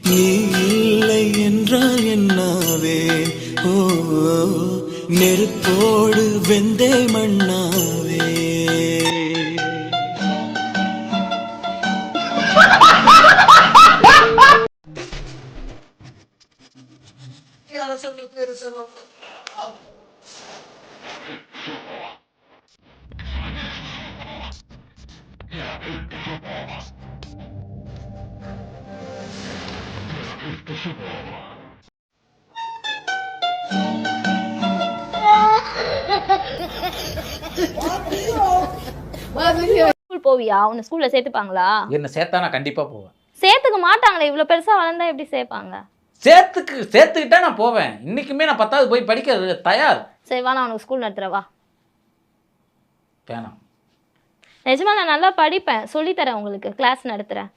நீ இல்லை என்றால் என்னாவே ஓ நெருப்போடு வெந்தே மண்ணாவே. ஸ்கூல் போவியா? உன்னை ஸ்கூல்ல சேர்த்துப்பாங்களா? என்ன சேர்த்தா நான் கண்டிப்பா போவேன். சேர்த்துக்க மாட்டாங்களே, இவ்வளவு பெருசா வளர்ந்தா எப்படி சேர்ப்பாங்க? சேர்த்துக்கிட்டா நான் போவேன். இன்னைக்குமே நான் 10வது போய் படிக்க தயார். சரி வா, நான் உனக்கு ஸ்கூல் நடத்துறவா. வேணாம். நிஜமா நான் நல்லா படிப்பேன், சொல்லித்தரேன், உங்களுக்கு கிளாஸ் நடத்துறேன்.